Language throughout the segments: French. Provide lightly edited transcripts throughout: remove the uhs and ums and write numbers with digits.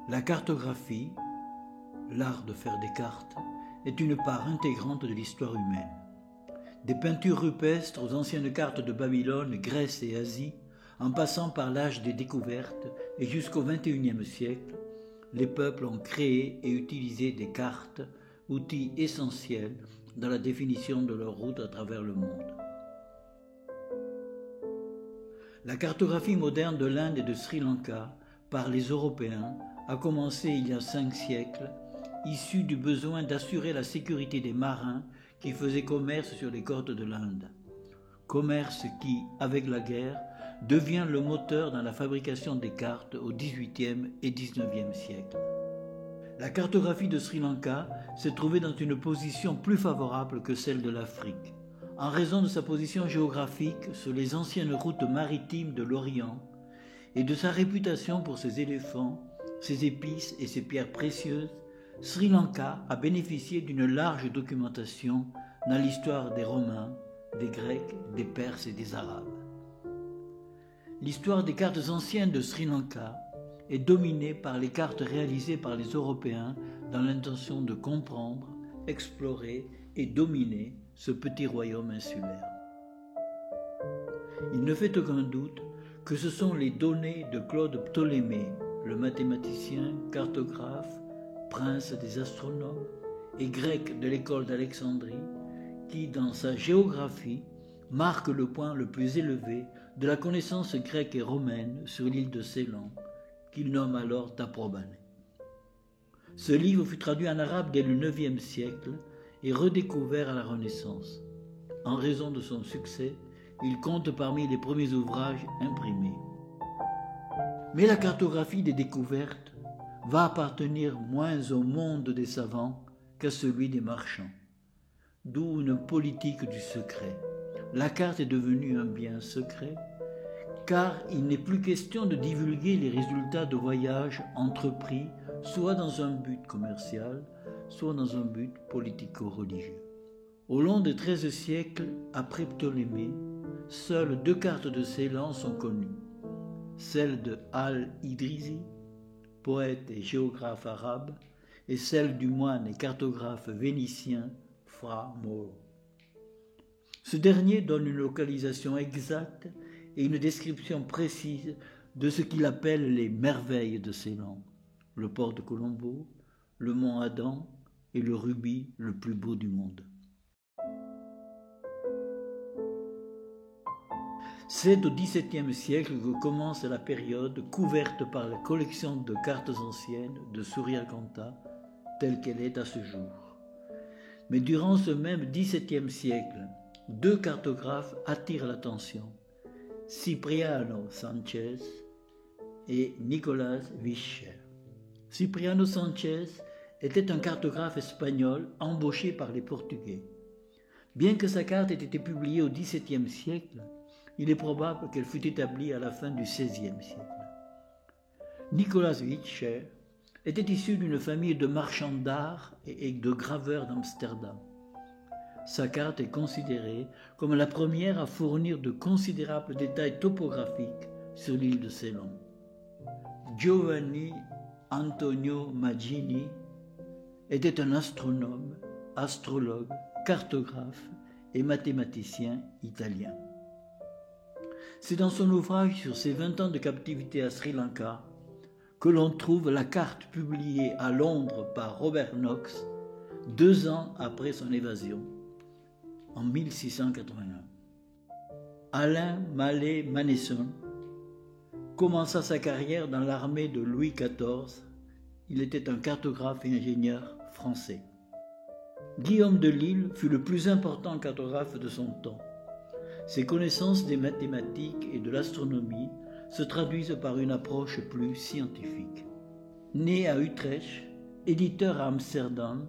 La cartographie, l'art de faire des cartes, est une part intégrante de l'histoire humaine. Des peintures rupestres aux anciennes cartes de Babylone, Grèce et Asie, en passant par l'âge des découvertes et jusqu'au XXIe siècle, les peuples ont créé et utilisé des cartes, outils essentiels dans la définition de leur route à travers le monde. La cartographie moderne de l'Inde et de Sri Lanka par les Européens a commencé il y a 5 siècles, issue du besoin d'assurer la sécurité des marins qui faisaient commerce sur les côtes de l'Inde. Commerce qui, avec la guerre, devient le moteur dans la fabrication des cartes au XVIIIe et XIXe siècle. La cartographie de Sri Lanka s'est trouvée dans une position plus favorable que celle de l'Afrique, en raison de sa position géographique sur les anciennes routes maritimes de l'Orient et de sa réputation pour ses éléphants, ses épices et ses pierres précieuses. Sri Lanka a bénéficié d'une large documentation dans l'histoire des Romains, des Grecs, des Perses et des Arabes. L'histoire des cartes anciennes de Sri Lanka est dominée par les cartes réalisées par les Européens dans l'intention de comprendre, explorer et dominer ce petit royaume insulaire. Il ne fait aucun doute que ce sont les données de Claude Ptolémée, le mathématicien, cartographe, prince des astronomes et grec de l'école d'Alexandrie, qui, dans sa géographie, marque le point le plus élevé de la connaissance grecque et romaine sur l'île de Ceylan, qu'il nomme alors Taprobane. Ce livre fut traduit en arabe dès le IXe siècle et redécouvert à la Renaissance. En raison de son succès, il compte parmi les premiers ouvrages imprimés. Mais la cartographie des découvertes va appartenir moins au monde des savants qu'à celui des marchands. D'où une politique du secret. La carte est devenue un bien secret, car il n'est plus question de divulguer les résultats de voyages entrepris soit dans un but commercial, soit dans un but politico-religieux. Au long des 13 siècles après Ptolémée, seules 2 cartes de Ceylan sont connues. Celle de Al-Idrisi, poète et géographe arabe, et celle du moine et cartographe vénitien Fra Mauro. Ce dernier donne une localisation exacte et une description précise de ce qu'il appelle les merveilles de Ceylan, le port de Colombo, le mont Adam et le rubis le plus beau du monde. C'est au XVIIe siècle que commence la période couverte par la collection de cartes anciennes de Suryakanta, telle qu'elle est à ce jour. Mais durant ce même XVIIe siècle, 2 cartographes attirent l'attention, Cipriano Sanchez et Nicolas Visscher. Cipriano Sanchez était un cartographe espagnol embauché par les Portugais. Bien que sa carte ait été publiée au XVIIe siècle, il est probable qu'elle fut établie à la fin du XVIe siècle. Nicolas Visscher était issu d'une famille de marchands d'art et de graveurs d'Amsterdam. Sa carte est considérée comme la première à fournir de considérables détails topographiques sur l'île de Ceylan. Giovanni Antonio Magini était un astronome, astrologue, cartographe et mathématicien italien. C'est dans son ouvrage sur ses 20 ans de captivité à Sri Lanka que l'on trouve la carte publiée à Londres par Robert Knox 2 ans après son évasion, en 1681. Alain Mallet Manesson commença sa carrière dans l'armée de Louis XIV. Il était un cartographe et ingénieur français. Guillaume de Lille fut le plus important cartographe de son temps. Ses connaissances des mathématiques et de l'astronomie se traduisent par une approche plus scientifique. Né à Utrecht, éditeur à Amsterdam,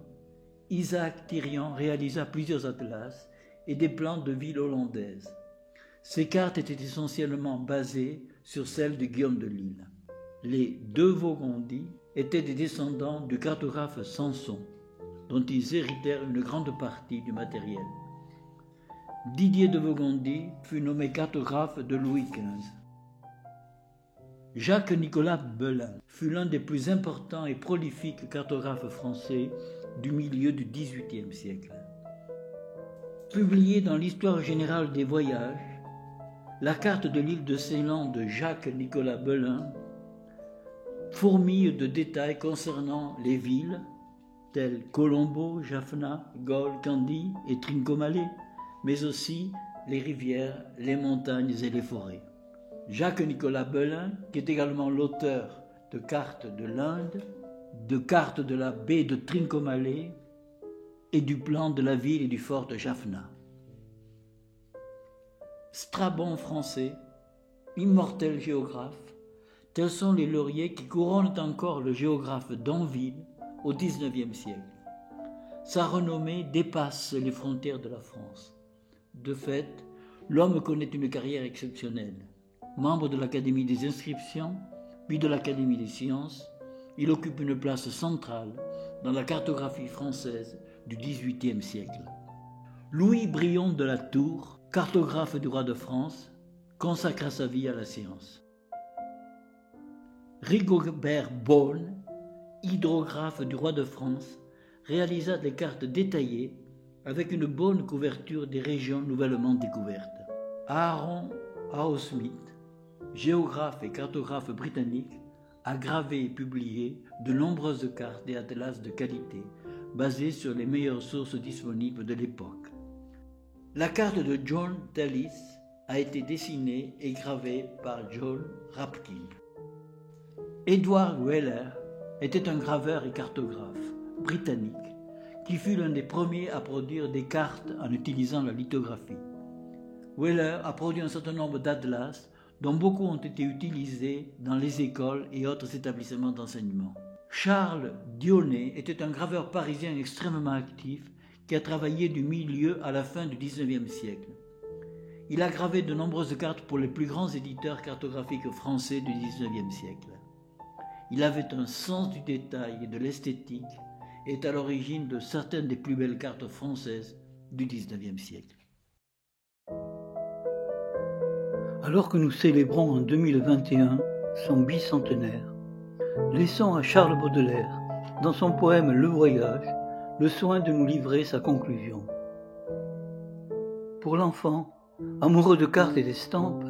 Isaac Thirion réalisa plusieurs atlas et des plans de villes hollandaises. Ces cartes étaient essentiellement basées sur celles de Guillaume de Lille. Les De Vogondy étaient des descendants du cartographe Sanson, dont ils héritèrent une grande partie du matériel. Didier de Vogondy fut nommé cartographe de Louis XV. Jacques-Nicolas Belin fut l'un des plus importants et prolifiques cartographes français du milieu du XVIIIe siècle. Publié dans l'Histoire générale des voyages, la carte de l'île de Ceylan de Jacques-Nicolas Belin fourmille de détails concernant les villes telles Colombo, Jaffna, Gol, Kandy et Trincomalee, mais aussi les rivières, les montagnes et les forêts. Jacques-Nicolas Belin, qui est également l'auteur de cartes de l'Inde, de cartes de la baie de Trincomalee et du plan de la ville et du fort de Jaffna. Strabon français, immortel géographe, tels sont les lauriers qui couronnent encore le géographe d'Anville au XIXe siècle. Sa renommée dépasse les frontières de la France. De fait, l'homme connaît une carrière exceptionnelle. Membre de l'Académie des inscriptions, puis de l'Académie des sciences, il occupe une place centrale dans la cartographie française du XVIIIe siècle. Louis Brion de la Tour, cartographe du roi de France, consacra sa vie à la science. Rigobert Beaune, hydrographe du roi de France, réalisa des cartes détaillées avec une bonne couverture des régions nouvellement découvertes. Aaron Arrowsmith, géographe et cartographe britannique, a gravé et publié de nombreuses cartes et atlas de qualité basés sur les meilleures sources disponibles de l'époque. La carte de John Tallis a été dessinée et gravée par John Rapkin. Edward Weller était un graveur et cartographe britannique qui fut l'un des premiers à produire des cartes en utilisant la lithographie. Weller a produit un certain nombre d'atlas dont beaucoup ont été utilisés dans les écoles et autres établissements d'enseignement. Charles Dionnet était un graveur parisien extrêmement actif qui a travaillé du milieu à la fin du XIXe siècle. Il a gravé de nombreuses cartes pour les plus grands éditeurs cartographiques français du XIXe siècle. Il avait un sens du détail et de l'esthétique et est à l'origine de certaines des plus belles cartes françaises du XIXe siècle. Alors que nous célébrons en 2021 son bicentenaire, laissons à Charles Baudelaire, dans son poème Le Voyage, le soin de nous livrer sa conclusion. Pour l'enfant, amoureux de cartes et d'estampes,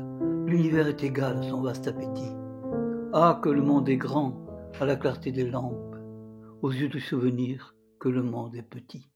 l'univers est égal à son vaste appétit. Ah, que le monde est grand à la clarté des lampes, aux yeux du souvenir que le monde est petit.